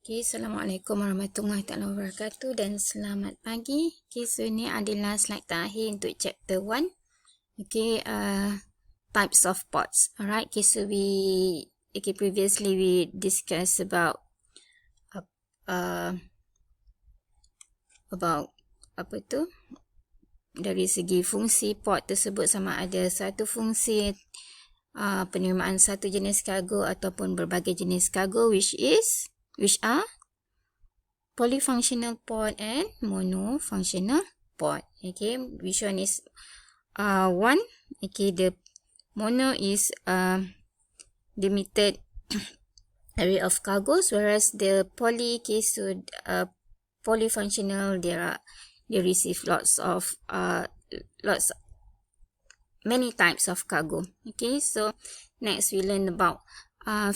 Okay, Assalamualaikum warahmatullahi wabarakatuh dan selamat pagi. Okay, so ini adalah slide terakhir untuk chapter 1. Okay, types of pots. Alright, okay, so previously we discussed about apa tu? Dari segi fungsi pot tersebut, sama ada satu fungsi penerimaan satu jenis kargo ataupun berbagai jenis kargo, which are polyfunctional pot and monofunctional pot. Okay, which one is one? Okay, the mono is limited area of cargos, whereas the poly, okay, so polyfunctional, they receive many types of cargo. Okay, so next we learn about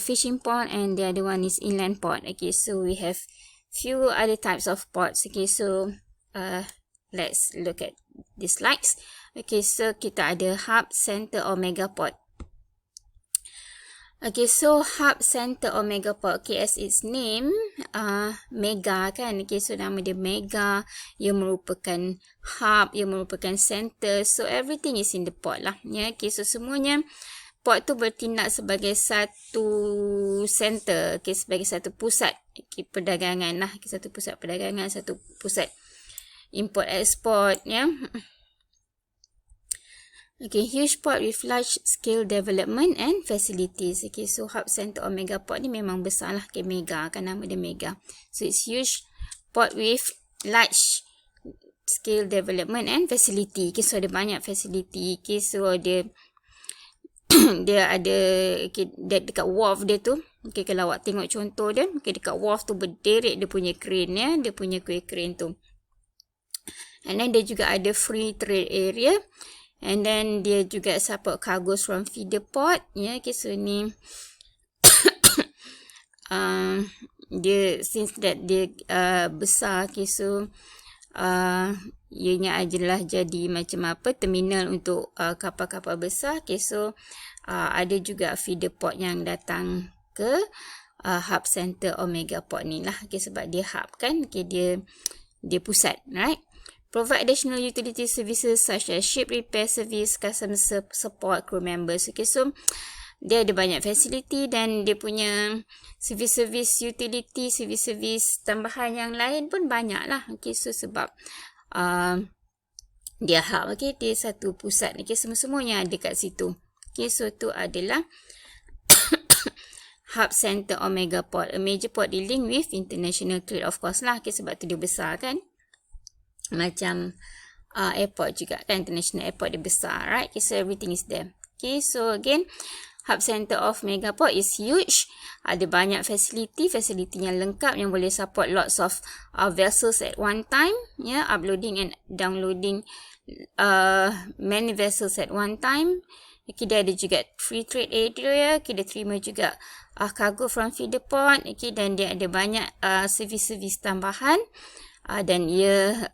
fishing pot, and the other one is inland pot. Okay, so we have few other types of pots. Okay, so let's look at the slides. Okay, so kita ada hub, center or mega pot. Okay, so hub, center or mega pot. Okay, as its name, mega kan. Okay, so nama dia mega. Ia merupakan hub, ia merupakan center. So everything is in the pot lah. Yeah, okay, so semuanya pot tu bertindak sebagai satu center. Okay, sebagai satu pusat perdagangan lah. Okay, satu pusat perdagangan, satu pusat import export. Yeah. Okay, huge pot with large scale development and facilities. Okay, so hub, center or mega pot ni memang besar lah. Okay, mega kan, nama dia mega. So it's huge pot with large scale development and facility. Okay, so ada banyak facility. Okay, so dia ada, okay, dekat wharf dia tu. Okay, kalau awak tengok contoh dia, okay, dekat wharf tu berderet dia punya crane ya, dia punya kuih crane tu. And then dia juga ada free trade area. And then dia juga support cargoes from feeder port. Ya, okay, so ni dia, since that dia besar, okay, so ianya adalah jadi macam apa, terminal untuk kapal-kapal besar. Okay, so ada juga feeder port yang datang ke hub, center or mega port ni lah. Okay, sebab dia hub kan, okay, dia pusat, right? Provide additional utility services such as ship repair service, customer support, crew members. Okay, so dia ada banyak facility dan dia punya service utility, service tambahan yang lain pun banyak lah. Okay, so sebab dia hub, okay, dia satu pusat. Okay, semua-semuanya ada kat situ. Okay, so tu adalah hub, center or mega port. A major port dealing with international trade, of course lah. Okay, sebab tu dia besar kan. Macam airport juga kan, international airport dia besar, right? Okay, so everything is there. Okay, so again, hub, center of mega port is huge. Ada banyak facility yang lengkap yang boleh support lots of vessels at one time. Yeah, uploading and downloading many vessels at one time. Okay, dia ada juga free trade area. Okay, dia terima juga cargo from feeder port. Okay, dan dia ada banyak servis tambahan. Dan ia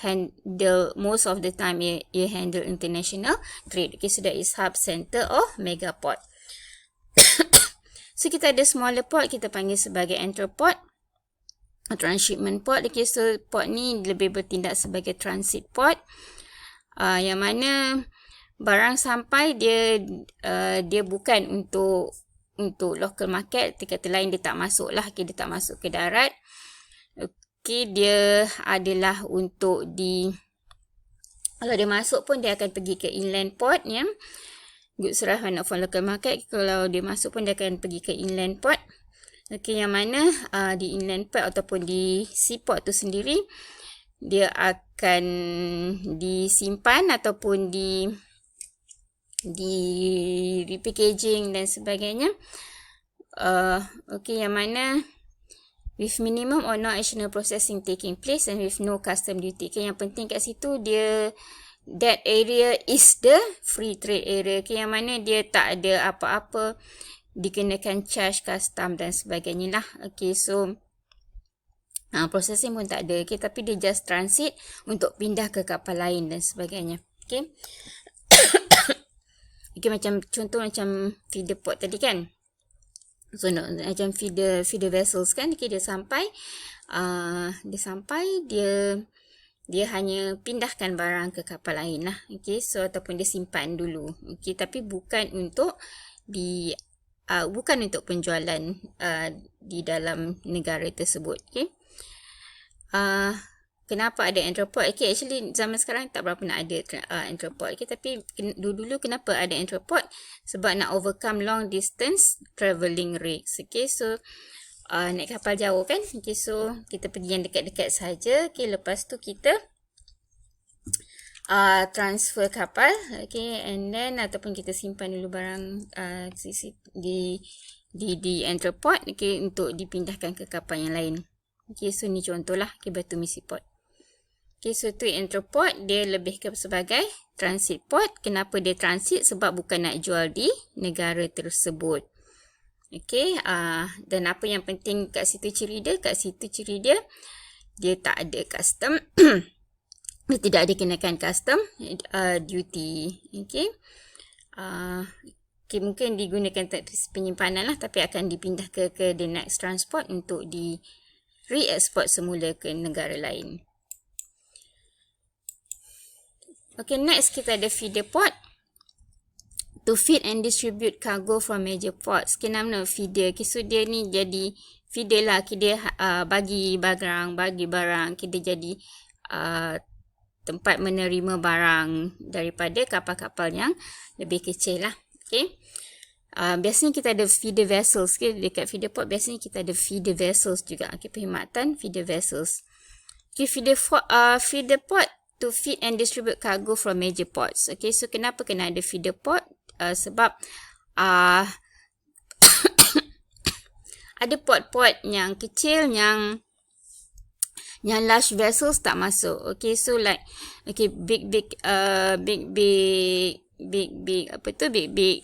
handle, most of the time ia handle international trade. Okay, so that is hub, center or mega port. So kita ada smaller port, kita panggil sebagai entreport, transshipment port. Okay, so port ni lebih bertindak sebagai transit port, yang mana barang sampai dia bukan untuk local market. Kata lain, dia tak masuk lah. Okay, dia tak masuk ke darat. Okay, dia adalah untuk kalau dia masuk pun dia akan pergi ke inland port ya. Goods arrive not from local market. Kalau dia masuk pun dia akan pergi ke inland port. Okay, yang mana di inland port ataupun di seaport tu sendiri, dia akan disimpan ataupun di repackaging dan sebagainya. Okay, yang mana with minimum or no additional processing taking place and with no custom duty. Okay, yang penting kat situ that area is the free trade area. Okay, yang mana dia tak ada apa-apa dikenakan charge custom dan sebagainya lah. Okay, so processing pun tak ada. Okay, tapi dia just transit untuk pindah ke kapal lain dan sebagainya. Okay. Okay, macam contoh macam feeder port tadi kan. So macam feeder vessels kan, okay, dia sampai dia hanya pindahkan barang ke kapal lain lah, okay, so ataupun dia simpan dulu, okay, tapi bukan untuk penjualan di dalam negara tersebut, okay. Kenapa ada entrepot? Okay, actually zaman sekarang tak berapa nak ada entrepot, okay, tapi dulu kenapa ada entrepot? Sebab nak overcome long distance travelling risks, okay, so naik kapal jauh kan, okay, so kita pergi yang dekat-dekat saja, okay, lepas tu kita transfer kapal, okay, and then ataupun kita simpan dulu barang di entrepot, okay, untuk dipindahkan ke kapal yang lain, okay, so ni contohlah, okay, Batu Misi Port. Okay, so tu entrepot, dia lebih ke sebagai transit port. Kenapa dia transit? Sebab bukan nak jual di negara tersebut. Okay, dan apa yang penting kat situ ciri dia? Kat situ ciri dia, dia tak ada custom. Dia tidak ada kenakan custom duty. Okay. Okay, mungkin digunakan penyimpanan lah, tapi akan dipindah ke the next transport untuk di re-export semula ke negara lain. Okay, next kita ada feeder port. To feed and distribute cargo from major ports. Okay, nama feeder. Okay, so dia ni jadi feeder lah. Okay, dia bagi barang. Okay, dia jadi tempat menerima barang daripada kapal-kapal yang lebih kecil lah. Okay. Biasanya kita ada feeder vessels. Okay, dekat feeder port biasanya kita ada feeder vessels juga. Okay, perkhidmatan feeder vessels. Okay, feeder port to feed and distribute cargo from major ports. Okay, so kenapa kena ada feeder port? Sebab ada port-port yang kecil yang large vessels tak masuk. Okay, so like big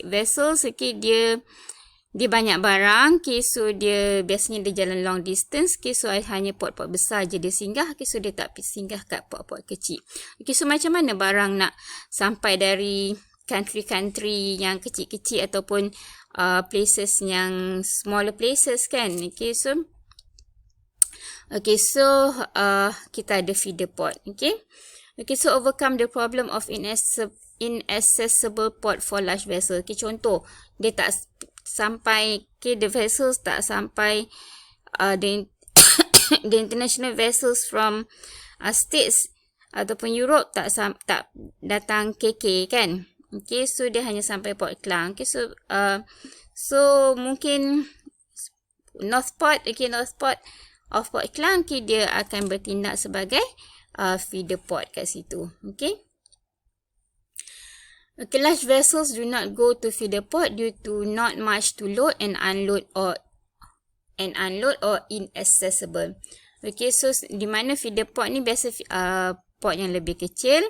vessels, okay, dia banyak barang, okay, so dia biasanya dia jalan long distance, okay, so hanya port-port besar je dia singgah, okay, so dia tak singgah kat port-port kecil. Okay, so macam mana barang nak sampai dari country yang kecil-kecil ataupun places yang smaller places kan, okay, so kita ada feeder port, okay. Okay, so overcome the problem of inaccessible port for large vessel. Okay, contoh, dia tak sampai, okay, the vessels tak sampai, the international vessels from States ataupun Europe tak datang KK kan. Okay, so dia hanya sampai Port Klang. Okay, so mungkin North Port of Port Klang, okay, dia akan bertindak sebagai feeder port kat situ. Okay. Okay, large vessels do not go to feeder port due to not much to load and unload or inaccessible. Okay, so di mana feeder port ni biasa port yang lebih kecil,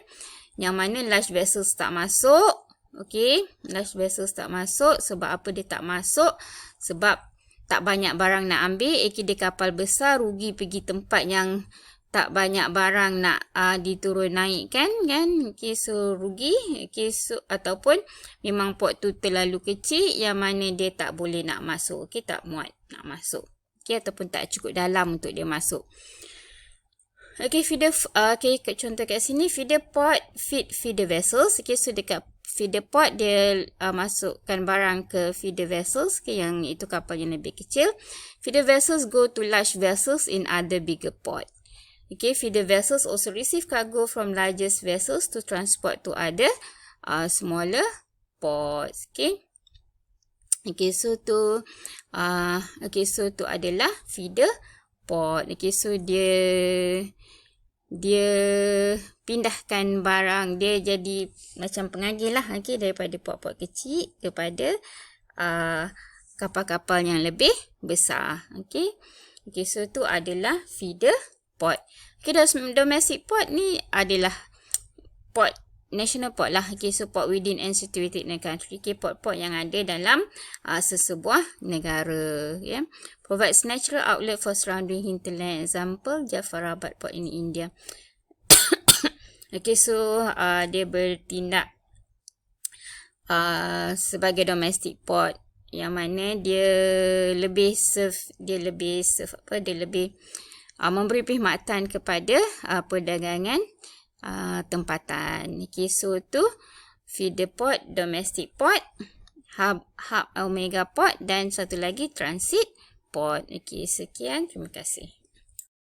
yang mana large vessels tak masuk. Okay, large vessels tak masuk. Sebab apa dia tak masuk? Sebab tak banyak barang nak ambil. Okay, dia kapal besar, rugi pergi tempat yang tak banyak barang nak diturun naikkan kan. Okay, so rugi. Okay, so ataupun memang port tu terlalu kecil yang mana dia tak boleh nak masuk. Okay, tak muat nak masuk. Okay, ataupun tak cukup dalam untuk dia masuk. Okay, contoh kat sini, feeder port feed feeder vessels. Okay, so dekat feeder port dia masukkan barang ke feeder vessels, okay, yang itu kapal yang lebih kecil. Feeder vessels go to large vessels in other bigger port. Okay, feeder vessels also receive cargo from largest vessels to transport to other smaller ports. Okay. Okay, so tu adalah feeder port. Okay, so dia pindahkan barang, dia jadi macam pengagil lah, okay, daripada port-port kecil kepada kapal-kapal yang lebih besar. Okay. Okay, so tu adalah feeder port. Okay, domestic port ni adalah port, national port lah. Okay, so port within and situated in a country. Okay, port-port yang ada dalam sesebuah negara. Yeah. Provides natural outlet for surrounding hinterland. Example, Jafarabad Port in India. Okay, so dia bertindak sebagai domestic port. yang mana dia lebih memberi perkhidmatan kepada perdagangan tempatan. Okay, so tu feeder port, domestic port, hub omega port dan satu lagi transit port. Okay, sekian. Terima kasih.